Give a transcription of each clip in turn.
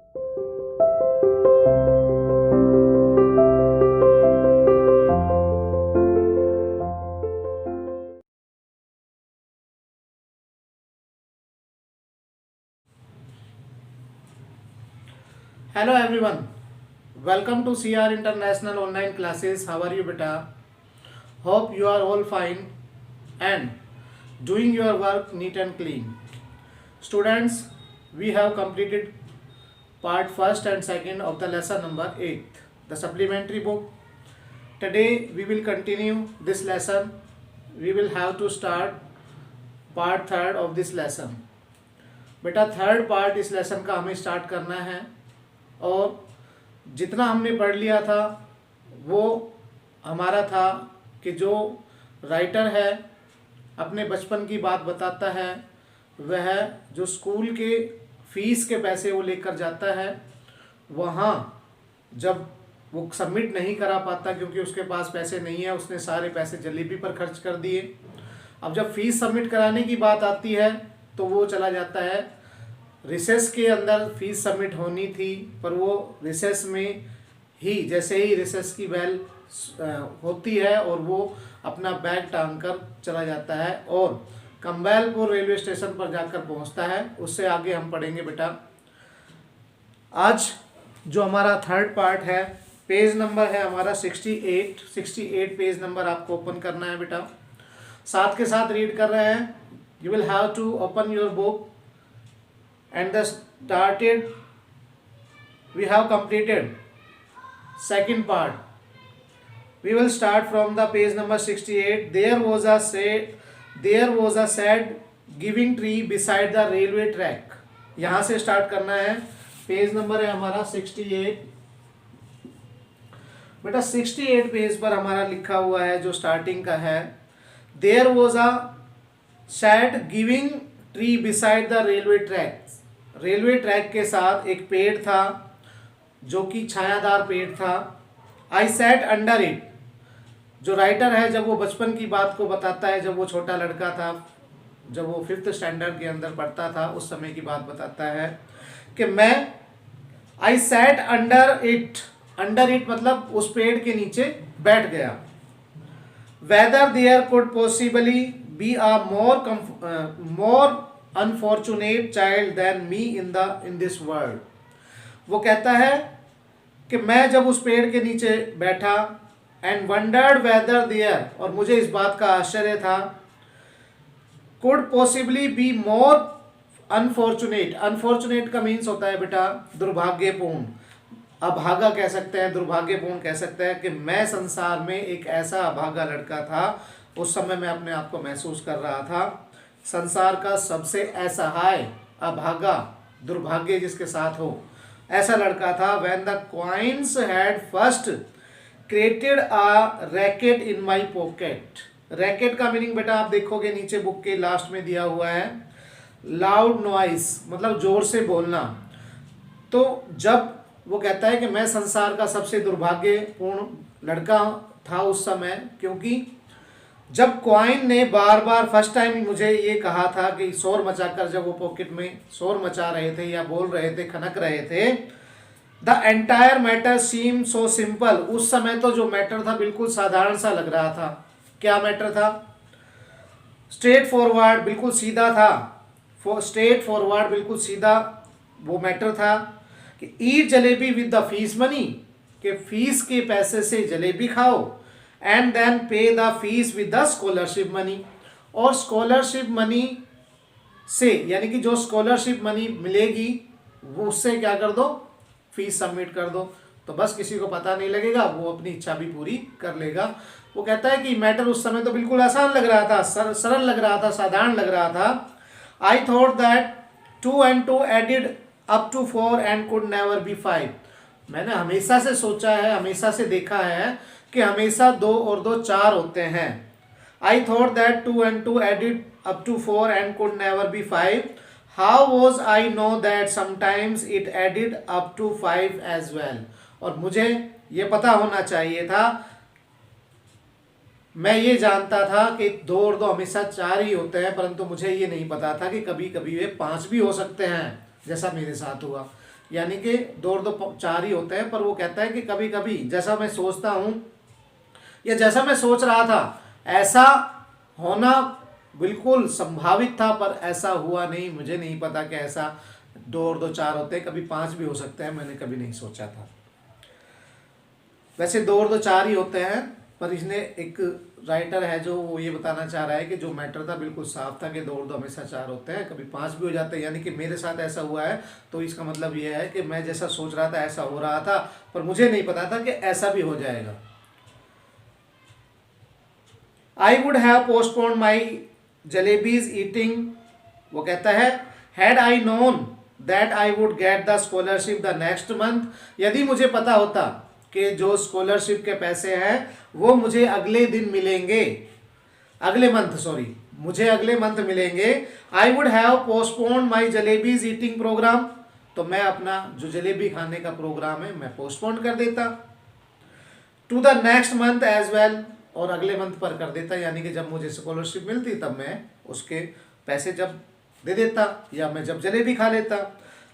Hello everyone, welcome to CR International Online Classes. How are you beta? Hope you are all fine and doing your work neat and clean. Students, we have completed part first and second of the lesson number 8, the supplementary book. Today we will continue this lesson. We will have to start part third of this lesson. बेटा third part इस lesson का हमें start करना है और जितना हमने पढ़ लिया था वो हमारा था कि जो राइटर है अपने बचपन की बात बताता है, वह जो स्कूल के फीस के पैसे वो लेकर जाता है, वहाँ जब वो सबमिट नहीं करा पाता क्योंकि उसके पास पैसे नहीं है, उसने सारे पैसे जलेबी पर खर्च कर दिए। अब जब फीस सबमिट कराने की बात आती है तो वो चला जाता है रिसेस के अंदर। फीस सबमिट होनी थी पर वो रिसेस में ही, जैसे ही रिसेस की बेल होती है और वो अपना बैग टांग कर चला जाता है और कम्बैलपुर रेलवे स्टेशन पर जाकर पहुंचता है। उससे आगे हम पढ़ेंगे बेटा। आज जो हमारा थर्ड पार्ट है, पेज नंबर है हमारा 68 पेज नंबर आपको ओपन करना है बेटा। साथ के साथ रीड कर रहे हैं। You will have to open your book and the started we have completed second part. We will start from the page number 68. There was a sad giving tree beside the railway track. यहाँ से start करना है। Page number है हमारा 68 बेटा। 68 page पर हमारा लिखा हुआ है जो स्टार्टिंग का है, There was a sad giving tree beside the railway track. Railway track के साथ एक पेड़ था जो कि छायादार पेड़ था। आई सैट अंडर इट। जो राइटर है जब वो बचपन की बात को बताता है, जब वो छोटा लड़का था, जब वो 5th स्टैंडर्ड के अंदर पढ़ता था, उस समय की बात बताता है कि मैं I sat under it. Under it मतलब उस पेड़ के नीचे बैठ गया। Whether there could possibly be a more unfortunate child than me in this world. वो कहता है कि मैं जब उस पेड़ के नीचे बैठा and wondered whether there, और मुझे इस बात का आश्चर्य था, could possibly be more unfortunate. unfortunate का मीन्स होता है बेटा दुर्भाग्यपूर्ण। अभागा कह सकते हैं, दुर्भाग्यपूर्ण कह सकते हैं कि मैं संसार में एक ऐसा अभागा लड़का था। उस समय मैं अपने आप को महसूस कर रहा था संसार का सबसे असहाय, अभागा, दुर्भाग्य जिसके साथ हो, ऐसा लड़का था। When the coins had first created a racket in my pocket. Racket का मीनिंग बेटा आप देखोगे नीचे बुक के लास्ट में दिया हुआ है, लाउड नॉइस मतलब जोर से बोलना। तो जब वो कहता है कि मैं संसार का सबसे दुर्भाग्यपूर्ण लड़का था उस समय, क्योंकि जब क्वाइन ने बार बार फर्स्ट टाइम मुझे ये कहा था कि शोर मचाकर, जब वो पॉकेट में शोर मचा रहे थे या बोल रहे थे, खनक रहे थे, the entire matter seem so simple. उस समय तो जो मैटर था बिल्कुल साधारण सा लग रहा था। क्या मैटर था? स्ट्रेट फॉरवर्ड, बिल्कुल सीधा था। स्ट्रेट फॉरवर्ड बिल्कुल सीधा वो मैटर था कि eat jalebi with the fees money, कि फीस के पैसे से जलेबी खाओ, and then pay the fees with the scholarship money, और स्कॉलरशिप मनी से यानी कि जो स्कॉलरशिप मनी मिलेगी वो उससे क्या कर दो, फीस सबमिट कर दो। तो बस किसी को पता नहीं लगेगा, वो अपनी इच्छा भी पूरी कर लेगा। वो कहता है कि मैटर उस समय तो बिल्कुल आसान लग रहा था, सरल लग रहा था, साधारण लग रहा था। I thought that 2 and 2 added up to 4 and could never be 5। मैंने हमेशा से सोचा है, हमेशा से देखा है कि हमेशा 2 और 2 4 होते हैं। I thought that 2 and 2 added up to 4 and could never be 5। How was I know that sometimes it added up to 5 as well. और मुझे ये पता होना चाहिए था, मैं ये जानता था कि 2 और 2 हमेशा 4 ही होते हैं, परंतु मुझे ये नहीं पता था कि कभी कभी वे 5 भी हो सकते हैं, जैसा मेरे साथ हुआ। यानी कि 2 और 2 4 ही होते हैं, पर वो कहता है कि कभी कभी जैसा मैं सोचता हूँ या जैसा मैं सोच रहा था ऐसा होना बिल्कुल संभावित था, पर ऐसा हुआ नहीं। मुझे नहीं पता कि ऐसा 2 और 2 4 होते हैं, कभी 5 भी हो सकते हैं, मैंने कभी नहीं सोचा था। वैसे 2 और 2 4 ही होते हैं, पर इसने एक राइटर है जो वो ये बताना चाह रहा है कि जो मैटर था बिल्कुल साफ था कि 2 और 2 हमेशा 4 होते हैं, कभी 5 भी हो जाते हैं। यानी कि मेरे साथ ऐसा हुआ है, तो इसका मतलब ये है कि मैं जैसा सोच रहा था ऐसा हो रहा था, पर मुझे नहीं पता था कि ऐसा भी हो जाएगा। आई would have postpone my jalebis eating, वो कहता है had I known that I would get the scholarship the next month, यदि मुझे पता होता कि जो स्कॉलरशिप के पैसे हैं वो मुझे अगले दिन मिलेंगे, अगले मंथ सॉरी, मुझे अगले मंथ मिलेंगे, I would have postpone my jalebis eating programme, तो मैं अपना जो जलेबी खाने का प्रोग्राम है मैं पोस्टपोन कर देता to the next month as well, और अगले मंथ पर कर देता, यानी कि जब मुझे स्कॉलरशिप मिलती तब मैं उसके पैसे जब दे देता या मैं जब जलेबी खा लेता।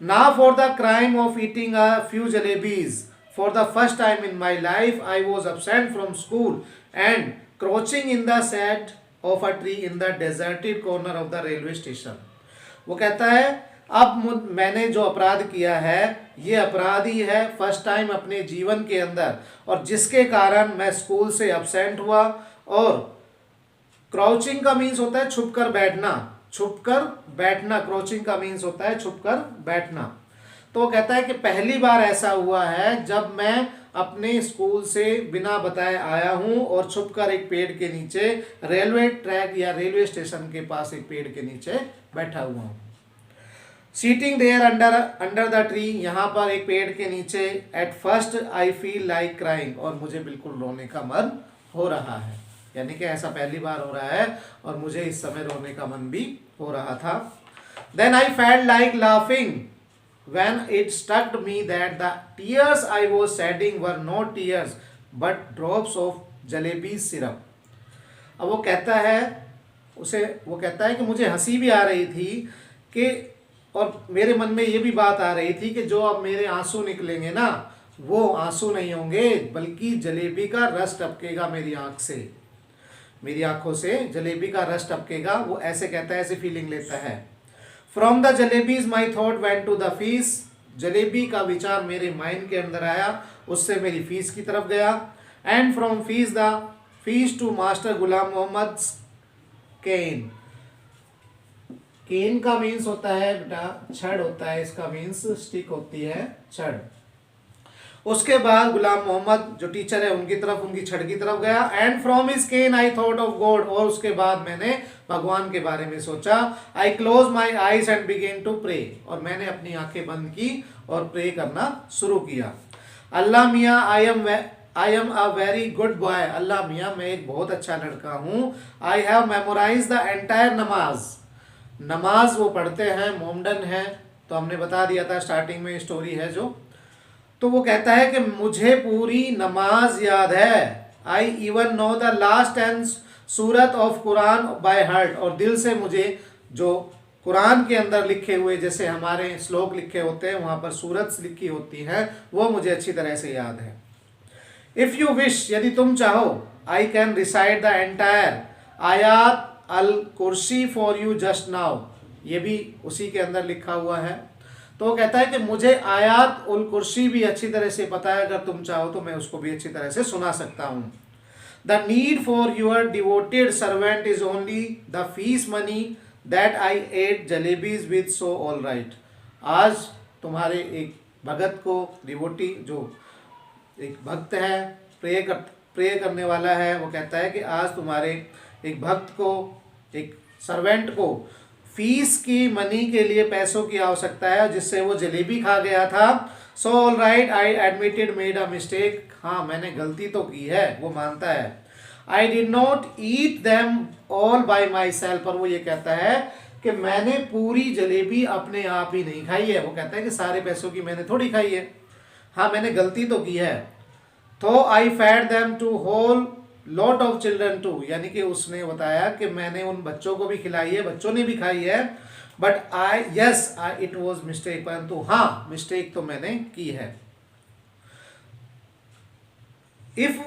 ना for the crime of eating a few jalebis for the first time in my life I was absent from school and crouching in the shade of a tree in the deserted corner of the railway station. वो कहता है अब मैंने जो अपराध किया है ये अपराध ही है फर्स्ट टाइम अपने जीवन के अंदर, और जिसके कारण मैं स्कूल से अब्सेंट हुआ। और क्राउचिंग का मीन्स होता है छुपकर बैठना, छुपकर बैठना, क्राउचिंग का मीन्स होता है छुपकर बैठना। तो वो कहता है कि पहली बार ऐसा हुआ है जब मैं अपने स्कूल से बिना बताए आया हूं और छुपकर एक पेड़ के नीचे, रेलवे ट्रैक या रेलवे स्टेशन के पास एक पेड़ के नीचे बैठा हुआ हूं। Sitting there under the tree, यहाँ पर एक पेड़ के नीचे, at first I feel like crying, और मुझे बिल्कुल रोने का मन हो रहा है, यानी कि ऐसा पहली बार हो रहा है और मुझे इस समय रोने का मन भी हो रहा था। Then I felt like laughing when it struck me that the tears I was shedding were not tears but drops of jalebi syrup। अब वो कहता है वो कहता है कि मुझे हंसी भी आ रही थी कि, और मेरे मन में ये भी बात आ रही थी कि जो अब मेरे आंसू निकलेंगे ना वो आंसू नहीं होंगे बल्कि जलेबी का रस टपकेगा मेरी आंख से, मेरी आंखों से जलेबी का रस टपकेगा। वो ऐसे कहता है, ऐसे फीलिंग लेता है। From the jalebis my thought went to the fees, jalebi का विचार मेरे माइंड के अंदर आया, उससे मेरी फीस की तरफ गया। And from fees to master Ghulam Mohammad cane, cane का मीन्स होता है बेटा छड़ होता है, इसका मीन्स स्टिक होती है छड़। उसके बाद गुलाम मोहम्मद जो टीचर है उनकी तरफ, उनकी छड़ की तरफ गया। And from his cane I thought of God, और उसके बाद मैंने भगवान के बारे में सोचा। I close my eyes and began to pray, और मैंने अपनी आंखें बंद की और प्रे करना शुरू किया। अल्लाह मियाँ I am a very good boy, Allah मियाँ मैं एक बहुत अच्छा लड़का हूँ। I have memorise the entire namaz, नमाज वो पढ़ते हैं, मोमडन है, तो हमने बता दिया था स्टार्टिंग में स्टोरी है जो। तो वो कहता है कि मुझे पूरी नमाज याद है। I even know the last 10 Surat of Quran by heart, और दिल से मुझे जो कुरान के अंदर लिखे हुए जैसे हमारे श्लोक लिखे होते हैं वहाँ पर सूरत लिखी होती है वो मुझे अच्छी तरह से याद है। इफ़ यू विश, यदि तुम चाहो, I can recite the entire आयात अल कुर्सी फॉर यू जस्ट नाउ, ये भी उसी के अंदर लिखा हुआ है। तो वो कहता है कि मुझे आयात उल कुर्सी भी अच्छी तरह से पता है, अगर तुम चाहो तो मैं उसको भी अच्छी तरह से सुना सकता हूँ। The need for your devoted servant is only the fees money that I ate jalebis with so all right. आज तुम्हारे एक भगत को, डिवोटी जो एक भक्त है, प्रे करने वाला है, वो कहता है कि आज तुम्हारे एक भक्त को, एक सर्वेंट को फीस की मनी के लिए पैसों की आवश्यकता है जिससे वो जलेबी खा गया था। सो all right I admitted made a mistake, हाँ मैंने गलती तो की है, वो मानता है। I did not eat them all bye my self, और वो ये कहता है कि मैंने पूरी जलेबी अपने आप ही नहीं खाई है। वो कहता है कि सारे पैसों की मैंने थोड़ी खाई है, हाँ मैंने गलती तो की है। तो I fed them to whole lot of children too, यानी कि उसने बताया कि मैंने उन बच्चों को भी खिलाई है, बच्चों ने भी खाई है। बट इट वॉज मिस्टेक, परंतु हाँ मिस्टेक तो मैंने की है। If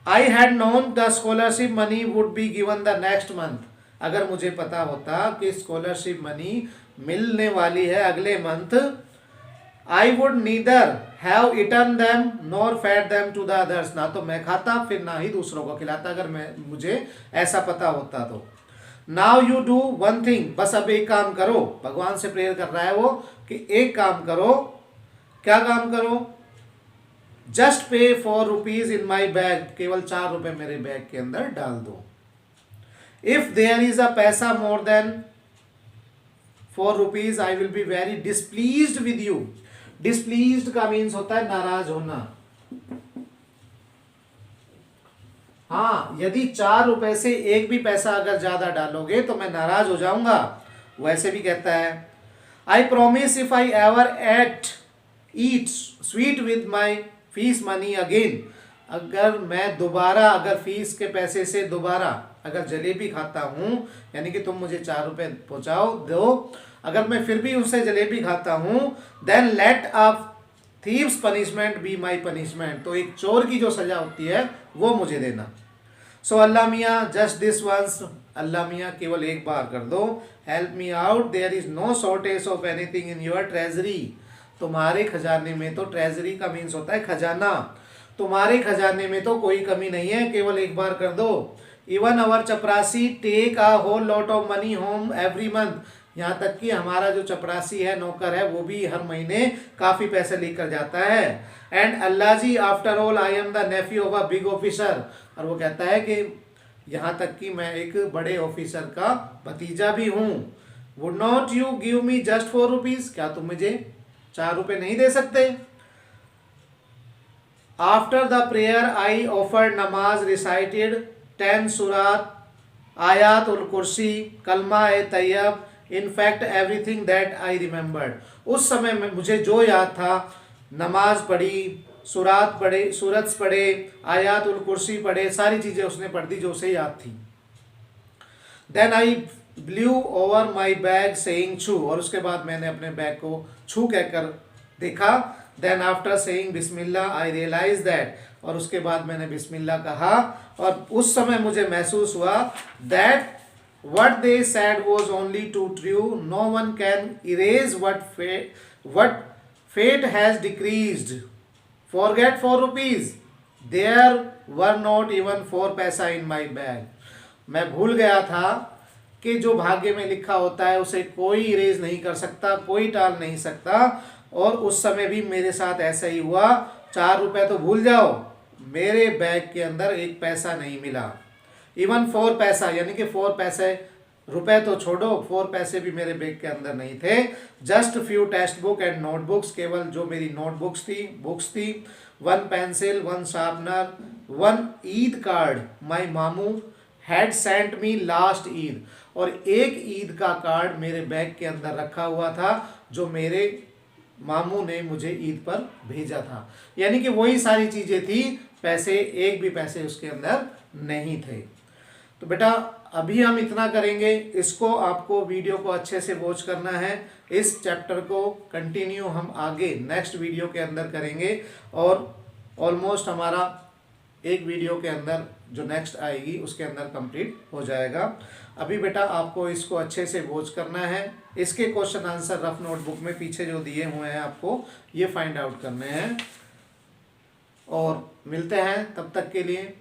I had known the scholarship money would be given the next month, अगर मुझे पता होता कि स्कॉलरशिप मनी मिलने वाली है अगले month, I would neither have eaten them nor fed them to the others, ना तो मैं खाता फिर ना ही दूसरों को खिलाता, अगर मुझे ऐसा पता होता तो। Now you do one thing, बस अब एक काम करो, भगवान से प्रेयर कर रहा है वो कि एक काम करो। क्या काम करो? जस्ट पे ₹4 इन माई बैग, केवल ₹4 मेरे बैग के अंदर डाल दो। If there is a paisa more than ₹4 I will be very displeased with you. Displeased का मीन्स होता है नाराज होना। हाँ, यदि ₹4 से एक भी पैसा अगर ज्यादा डालोगे तो मैं नाराज हो जाऊंगा। वैसे भी कहता है I promise if I ever eat sweet with my fees money again, अगर मैं दोबारा अगर फीस के पैसे से दोबारा अगर जलेबी खाता हूं, यानी कि तुम मुझे ₹4 पहुंचाओ दो, अगर मैं फिर भी उससे जलेबी खाता हूं, then let a thieves punishment be my punishment, तो एक चोर की जो सजा होती है वो मुझे देना। सो अल्लाह मियाँ जस्ट दिस वंस, अल्लाह मियाँ केवल एक बार कर दो। Help me out, there is no shortage of anything in your treasury, तुम्हारे खजाने में तो, ट्रेजरी का मीन्स होता है खजाना, तुम्हारे खजाने में तो कोई कमी नहीं है, केवल एक बार कर दो। इवन अवर चपरासी take a whole lot of money home every month, यहाँ तक कि हमारा जो चपरासी है, नौकर है, वो भी हर महीने काफी पैसे लेकर जाता है। एंड अल्लाह ji after all I am the nephew of a big officer, और वो कहता है कि यहाँ तक कि मैं एक बड़े ऑफिसर का भतीजा भी हूँ। Would not you give me just ₹4, क्या तुम मुझे ₹4 नहीं दे सकते? After the prayer I offered namaz, recited 10 surat, Ayat ul Kursi, Kalma e Tayyab, in fact everything that I remembered. उस समय में मुझे जो याद था, नमाज पढ़ी, सूरत पढ़े, आयात उल कुर्सी पढ़े, सारी चीजें उसने पढ़ दी जो उसे याद थी। Then I blew over my bag saying छू, और उसके बाद मैंने अपने बैग को छू कहकर देखा। देन आफ्टर सेइंग बिस्मिल्लाह आई रियलाइज दैट, और उसके बाद मैंने बिस्मिल्लाह कहा, और उस समय मुझे महसूस हुआ that what they said was only too true, no one can erase what fate has decreed. Forget ₹4, there were not even 4 पैसा in my bag. मैं भूल गया था कि जो भाग्य में लिखा होता है उसे कोई इरेज नहीं कर सकता, कोई टाल नहीं सकता, और उस समय भी मेरे साथ ऐसा ही हुआ। ₹4 तो भूल जाओ, मेरे बैग के अंदर एक पैसा नहीं मिला। इवन 4 पैसा, यानी कि 4 पैसे, रुपए तो छोड़ो, 4 पैसे भी मेरे बैग के अंदर नहीं थे। Just few text book and notebooks, केवल जो मेरी नोटबुक्स थी, बुक्स थी, 1 पेंसिल, 1 शार्पनर, 1 ईद कार्ड माई मामू had sent me last Eid, और एक ईद का कार्ड मेरे बैग के अंदर रखा हुआ था जो मेरे मामू ने मुझे ईद पर भेजा था। यानी कि वही सारी चीजें थी, पैसे, एक भी पैसे उसके अंदर नहीं थे। तो बेटा अभी हम इतना करेंगे, इसको आपको वीडियो को अच्छे से वॉच करना है। इस चैप्टर को कंटिन्यू हम आगे नेक्स्ट वीडियो के अंदर करेंगे, और ऑलमोस्ट हमारा एक वीडियो के अंदर जो नेक्स्ट आएगी उसके अंदर कंप्लीट हो जाएगा। अभी बेटा आपको इसको अच्छे से वॉच करना है। इसके क्वेश्चन आंसर रफ नोटबुक में पीछे जो दिए हुए हैं आपको ये फाइंड आउट करने हैं, और मिलते हैं तब तक के लिए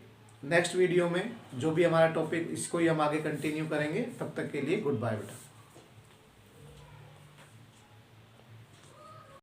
नेक्स्ट वीडियो में। जो भी हमारा टॉपिक, इसको ही हम आगे कंटिन्यू करेंगे। तब तक के लिए गुड बाय बेटा।